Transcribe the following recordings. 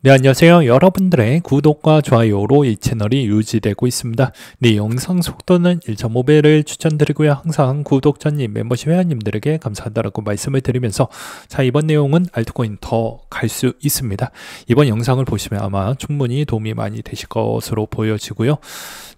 네, 안녕하세요. 여러분들의 구독과 좋아요로 이 채널이 유지되고 있습니다. 네, 영상 속도는 1.5배를 추천드리고요. 항상 구독자님, 멤버십 회원님들에게 감사하다라고 말씀을 드리면서 자, 이번 내용은 알트코인 더 갈 수 있습니다. 이번 영상을 보시면 아마 충분히 도움이 많이 되실 것으로 보여지고요.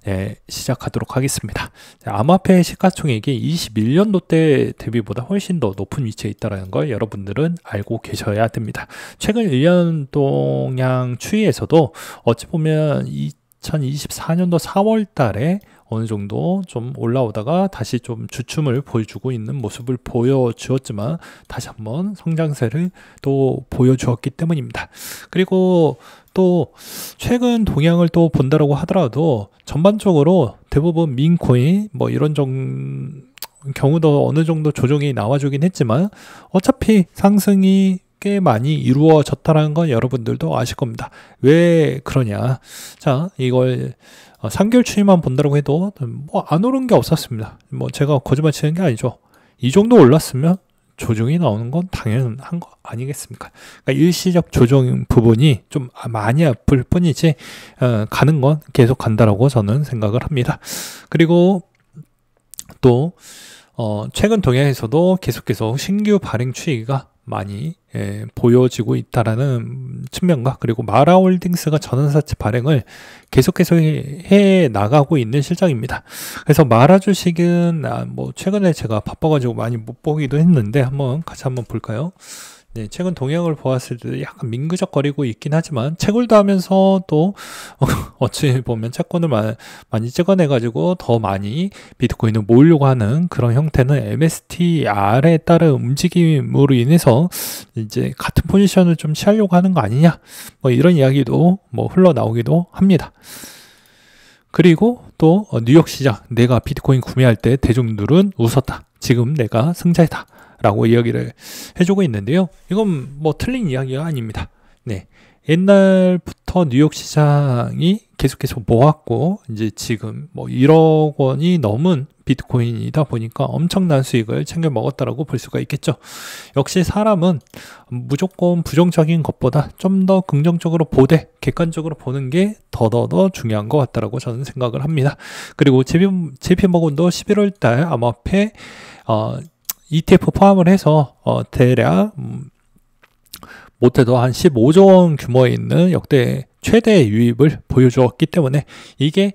네, 시작하도록 하겠습니다. 암호화폐 시가총액이 21년도 때 대비보다 훨씬 더 높은 위치에 있다는 걸 여러분들은 알고 계셔야 됩니다. 최근 1년 동향 추이에서도 어찌 보면 2024년도 4월 달에 어느 정도 좀 올라오다가 다시 좀 주춤을 보여주고 있는 모습을 보여주었지만 다시 한번 성장세를 또 보여주었기 때문입니다. 그리고 또 최근 동향을 또 본다라고 하더라도 전반적으로 대부분 민코인 뭐 이런 경우도 어느 정도 조정이 나와주긴 했지만 어차피 상승이 꽤 많이 이루어졌다는 건 여러분들도 아실 겁니다. 왜 그러냐? 자, 이걸 3개월 추이만 본다고 해도 뭐 안 오른 게 없었습니다. 뭐 제가 거짓말 치는 게 아니죠. 이 정도 올랐으면 조정이 나오는 건 당연한 거 아니겠습니까? 그러니까 일시적 조정 부분이 좀 많이 아플 뿐이지 가는 건 계속 간다라고 저는 생각을 합니다. 그리고 또 최근 동향에서도 계속해서 신규 발행 추이가 많이 보여지고 있다라는 측면과 그리고 마라홀딩스가 전환사채 발행을 계속해서 해 나가고 있는 실정입니다. 그래서 마라 주식은 뭐 최근에 제가 바빠가지고 많이 못 보기도 했는데 같이 한번 볼까요? 네, 최근 동향을 보았을 때 약간 민그적거리고 있긴 하지만 채굴도 하면서 또 어찌 보면 채권을 많이 찍어내가지고 더 많이 비트코인을 모으려고 하는 그런 형태는 MSTR에 따른 움직임으로 인해서 이제 같은 포지션을 좀 취하려고 하는 거 아니냐, 뭐 이런 이야기도 뭐 흘러나오기도 합니다. 그리고 또 뉴욕 시장, 내가 비트코인 구매할 때 대중들은 웃었다, 지금 내가 승자이다 라고 이야기를 해주고 있는데요. 이건 뭐 틀린 이야기가 아닙니다. 네, 옛날부터 뉴욕 시장이 계속해서 모았고 이제 지금 뭐 1억 원이 넘은 비트코인이다 보니까 엄청난 수익을 챙겨 먹었다라고 볼 수가 있겠죠. 역시 사람은 무조건 부정적인 것보다 좀 더 긍정적으로 보되 객관적으로 보는 게 더 중요한 것 같다라고 저는 생각을 합니다. 그리고 JP모건도 11월 달 암호화폐 ETF 포함을 해서 대략 못해도 한 15조 원 규모에 있는 역대 최대 유입을 보여주었기 때문에 이게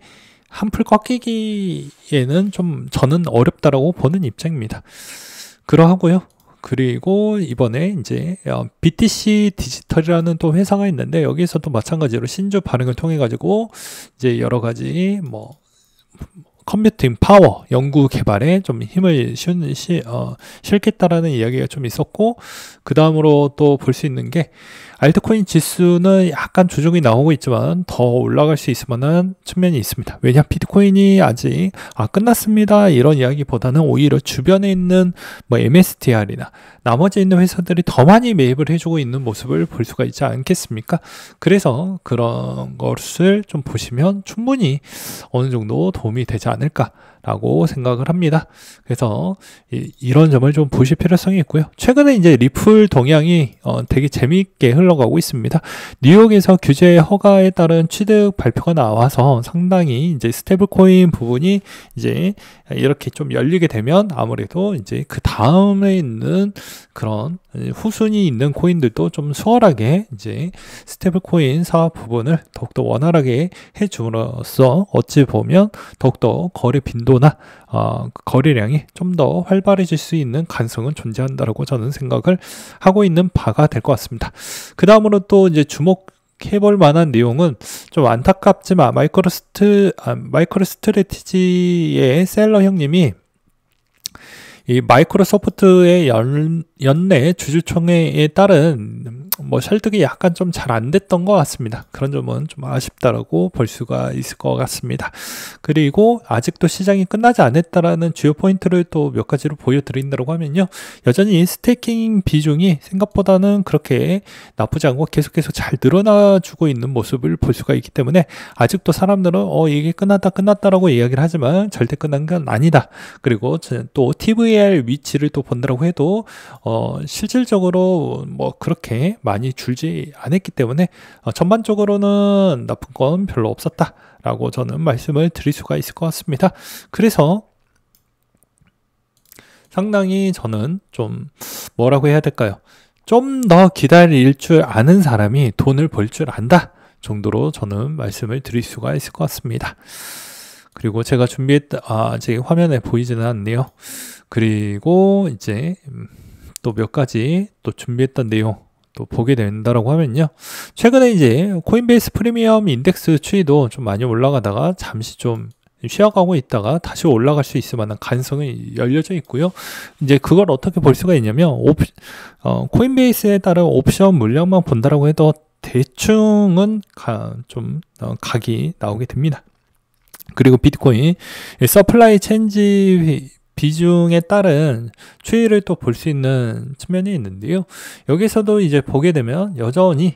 한풀 꺾이기에는 좀 저는 어렵다라고 보는 입장입니다. 그러하고요. 그리고 이번에 이제 BTC 디지털이라는 또 회사가 있는데 여기서도 마찬가지로 신주 발행을 통해 가지고 이제 여러 가지 뭐 컴퓨팅 파워 연구 개발에 좀 힘을 실겠다라는 이야기가 좀 있었고, 그 다음으로 또 볼 수 있는 게 알트코인 지수는 약간 조정이 나오고 있지만 더 올라갈 수 있을 만한 측면이 있습니다. 왜냐, 비트코인이 아직 끝났습니다 이런 이야기보다는 오히려 주변에 있는 뭐 MSTR이나 나머지 있는 회사들이 더 많이 매입을 해주고 있는 모습을 볼 수가 있지 않겠습니까? 그래서 그런 것을 좀 보시면 충분히 어느 정도 도움이 되지 않을까라고 생각을 합니다. 그래서 이런 점을 좀 보실 필요성이 있고요. 최근에 이제 리플 동향이 되게 재미있게 흘러가고 있습니다. 뉴욕에서 규제 허가에 따른 취득 발표가 나와서 상당히 이제 스테이블 코인 부분이 이제 이렇게 좀 열리게 되면 아무래도 이제 그 다음에 있는 그런 후순위 있는 코인들도 좀 수월하게 이제 스테이블 코인 사업 부분을 더욱더 원활하게 해줌으로써 어찌 보면 더욱더 거래 빈도나 거래량이 좀 더 활발해질 수 있는 가능성은 존재한다라고 저는 생각을 하고 있는 바가 될 것 같습니다. 그 다음으로 또 이제 해볼 만한 내용은 좀 안타깝지만 마이크로스트래티지의 셀러 형님이 이 마이크로소프트의 연내 주주총회에 따른 뭐 설득이 약간 좀 잘 안 됐던 것 같습니다. 그런 점은 좀 아쉽다라고 볼 수가 있을 것 같습니다. 그리고 아직도 시장이 끝나지 않았다라는 주요 포인트를 또 몇 가지로 보여드린다고 하면요, 여전히 스테이킹 비중이 생각보다는 그렇게 나쁘지 않고 계속해서 잘 늘어나주고 있는 모습을 볼 수가 있기 때문에 아직도 사람들은 이게 끝났다라고 이야기를 하지만 절대 끝난 건 아니다. 그리고 또 TVL 위치를 또 본다라고 해도 실질적으로 뭐 그렇게 많이 줄지 않았기 때문에 전반적으로는 나쁜 건 별로 없었다라고 저는 말씀을 드릴 수가 있을 것 같습니다. 그래서 상당히 저는 좀 뭐라고 해야 될까요? 좀 더 기다릴 줄 아는 사람이 돈을 벌 줄 안다 정도로 저는 말씀을 드릴 수가 있을 것 같습니다. 그리고 제가 준비했던 아직 화면에 보이지는 않네요. 그리고 이제 또 몇 가지 또 준비했던 내용 또 보게 된다라고 하면요. 최근에 이제 코인베이스 프리미엄 인덱스 추이도 좀 많이 올라가다가 잠시 좀 쉬어가고 있다가 다시 올라갈 수 있을 만한 가능성이 열려져 있고요. 이제 그걸 어떻게 볼 수가 있냐면 코인베이스에 따른 옵션 물량만 본다라고 해도 대충은 각이 나오게 됩니다. 그리고 비트코인 서플라이 체인지 비중에 따른 추이를 또 볼 수 있는 측면이 있는데요. 여기서도 이제 보게 되면 여전히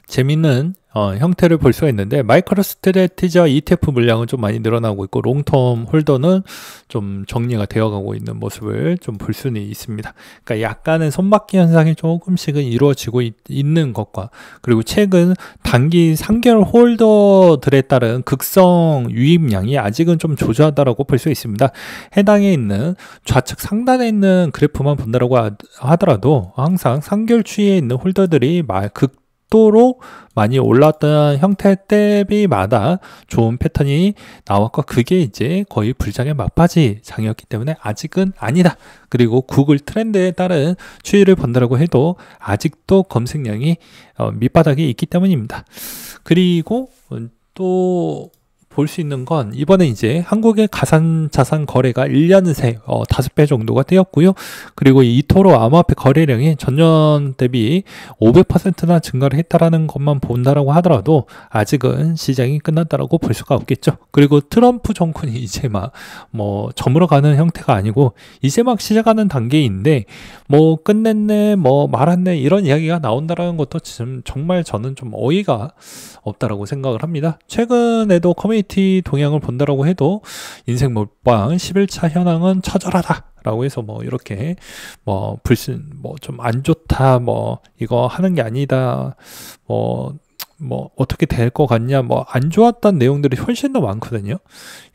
재밌는 형태를 볼 수가 있는데 마이크로 스트래티지와 ETF 물량은 좀 많이 늘어나고 있고 롱텀 홀더는 좀 정리가 되어가고 있는 모습을 좀 볼 수는 있습니다. 그러니까 약간의 손바퀴 현상이 조금씩은 이루어지고 있는 것과 그리고 최근 단기 3개월 홀더들에 따른 극성 유입량이 아직은 좀 조조하다라고 볼 수 있습니다. 해당에 있는 좌측 상단에 있는 그래프만 본다라고 하더라도 항상 3개월 추이에 있는 홀더들이 극도로 많이 올랐던 형태 대비마다 좋은 패턴이 나왔고 그게 이제 거의 불장의 막바지 장이었기 때문에 아직은 아니다. 그리고 구글 트렌드에 따른 추이를 본다라고 해도 아직도 검색량이 밑바닥에 있기 때문입니다. 그리고 또 볼 수 있는 건 이번에 이제 한국의 가상자산 거래가 1년 새 5배 정도가 되었고요. 그리고 이토로 암호화폐 거래량이 전년 대비 500%나 증가를 했다라는 것만 본다라고 하더라도 아직은 시장이 끝났다라고 볼 수가 없겠죠. 그리고 트럼프 정권이 이제 막 저물어가는 형태가 아니고 이제 막 시작하는 단계인데 끝냈네 말았네 이런 이야기가 나온다라는 것도 지금 정말 저는 좀 어이가 없다라고 생각을 합니다. 최근에도 커뮤니티 동향을 본다라고 해도 인생 몰빵 11차 현황은 처절하다 라고 해서 이렇게 불신 좀 안 좋다 이거 하는 게 아니다 어떻게 될 것 같냐 안 좋았던 내용들이 훨씬 더 많거든요.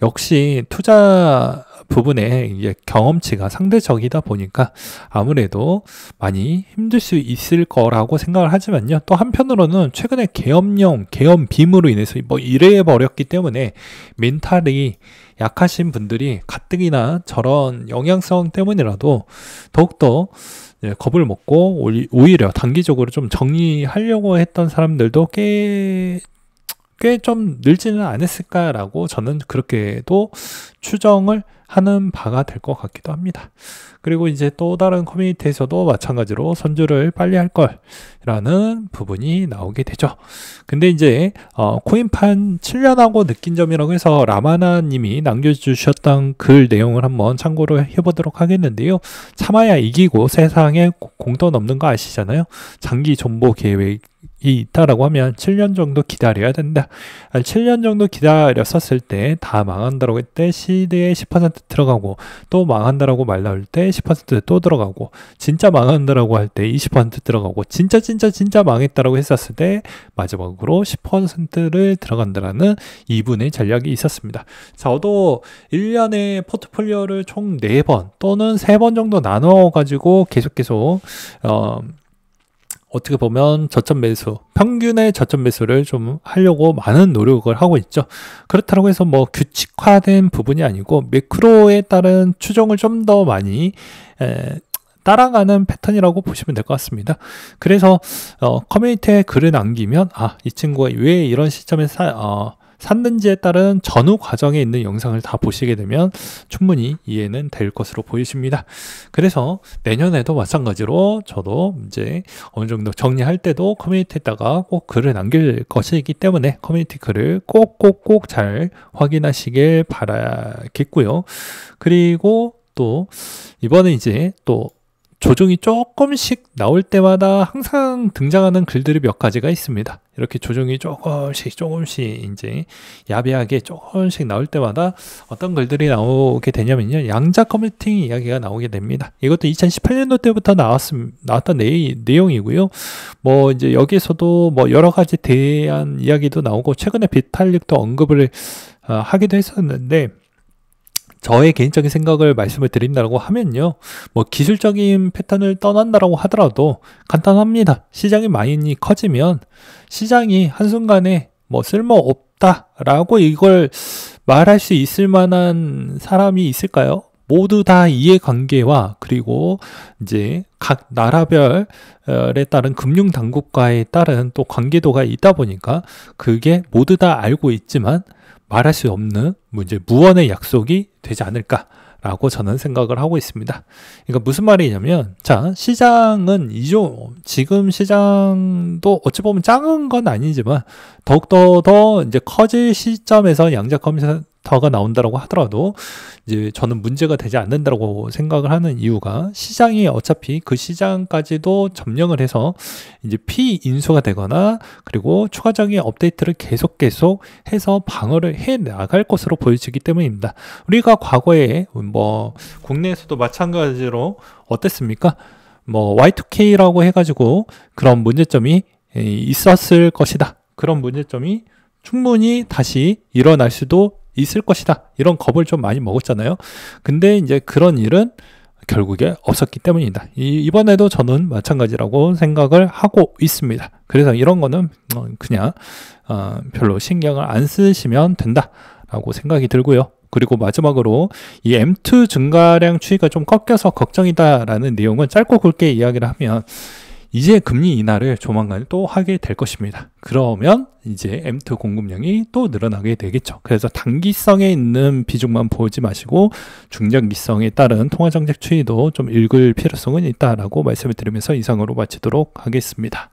역시 투자 부분에 이제 경험치가 상대적이다 보니까 아무래도 많이 힘들 수 있을 거라고 생각을 하지만요. 또 한편으로는 최근에 계엄 빔으로 인해서 이래 버렸기 때문에 멘탈이 약하신 분들이 가뜩이나 저런 영향성 때문이라도 더욱더 겁을 먹고 오히려 단기적으로 좀 정리하려고 했던 사람들도 꽤 좀 늘지는 않았을까라고 저는 그렇게도 추정을 하는 바가 될 것 같기도 합니다. 그리고 이제 또 다른 커뮤니티에서도 마찬가지로 선주를 빨리 할 거라는 부분이 나오게 되죠. 근데 이제 코인판 7년하고 느낀 점이라고 해서 라마나 님이 남겨주셨던 글 내용을 한번 참고를 해보도록 하겠는데요. 참아야 이기고 세상에 공돈 없는 거 아시잖아요. 장기 존버 계획이 있다라고 하면 7년 정도 기다려야 된다. 7년 정도 기다렸었을 때 다 망한다라고 했을 때 시드에 10% 들어가고 또 망한다라고 말 나올 때 10% 또 들어가고 진짜 망한다라고 할 때 20% 들어가고 진짜 망했다라고 했었을 때 마지막으로 10%를 들어간다라는 2분의 전략이 있었습니다. 저도 1년에 포트폴리오를 총 4번 또는 3번 정도 나눠 가지고 계속 어떻게 보면 저점 매수, 평균의 저점 매수를 좀 하려고 많은 노력을 하고 있죠. 그렇다고 해서 규칙화된 부분이 아니고 매크로에 따른 추정을 좀 더 많이 따라가는 패턴이라고 보시면 될 것 같습니다. 그래서 커뮤니티에 글을 남기면 이 친구가 왜 이런 시점에 샀는지에 따른 전후 과정에 있는 영상을 다 보시게 되면 충분히 이해는 될 것으로 보이십니다. 그래서 내년에도 마찬가지로 저도 이제 어느 정도 정리할 때도 커뮤니티에다가 꼭 글을 남길 것이기 때문에 커뮤니티 글을 꼭 잘 확인하시길 바라겠고요. 그리고 또 이번에 이제 또 조정이 조금씩 나올 때마다 항상 등장하는 글들이 몇 가지가 있습니다. 이렇게 조정이 조금씩 이제 야비하게 조금씩 나올 때마다 어떤 글들이 나오게 되냐면요. 양자 커뮤니팅 이야기가 나오게 됩니다. 이것도 2018년도 때부터 나왔던 내용이고요. 뭐 이제 여기에서도 뭐 여러 가지 대한 이야기도 나오고 최근에 비탈릭도 언급을 하기도 했었는데, 저의 개인적인 생각을 말씀을 드린다고 하면요, 뭐 기술적인 패턴을 떠난다라고 하더라도 간단합니다. 시장이 많이 커지면 시장이 한순간에 뭐 쓸모없다라고 이걸 말할 수 있을 만한 사람이 있을까요? 모두 다 이해관계와 그리고 이제 각 나라별에 따른 금융당국과에 따른 또 관계도가 있다 보니까 그게 모두 다 알고 있지만 말할 수 없는 이제 무언의 약속이 되지 않을까라고 저는 생각을 하고 있습니다. 그러니까 무슨 말이냐면, 자, 시장은 지금 시장도 어찌 보면 작은 건 아니지만 더욱더 더 이제 커질 시점에서 양자 컴퓨터가 나온다라고 하더라도 이제 저는 문제가 되지 않는다라고 생각을 하는 이유가, 시장이 어차피 그 시장까지도 점령을 해서 이제 피인수가 되거나 그리고 추가적인 업데이트를 계속 해서 방어를 해 나갈 것으로 보여지기 때문입니다. 우리가 과거에 뭐 국내에서도 마찬가지로 어땠습니까? 뭐 Y2K라고 해가지고 그런 문제점이 있었을 것이다. 그런 문제점이 충분히 다시 일어날 수도 있을 것이다. 이런 겁을 좀 많이 먹었잖아요. 근데 이제 그런 일은 결국에 없었기 때문이다. 이번에도 저는 마찬가지라고 생각을 하고 있습니다. 그래서 이런 거는 그냥 별로 신경을 안 쓰시면 된다라고 생각이 들고요. 그리고 마지막으로 이 M2 증가량 추이가 좀 꺾여서 걱정이다라는 내용은 짧고 굵게 이야기를 하면, 이제 금리 인하를 조만간 또 하게 될 것입니다. 그러면 이제 M2 공급량이 또 늘어나게 되겠죠. 그래서 단기성에 있는 비중만 보지 마시고 중장기성에 따른 통화정책 추이도 좀 읽을 필요성은 있다라고 말씀을 드리면서 이상으로 마치도록 하겠습니다.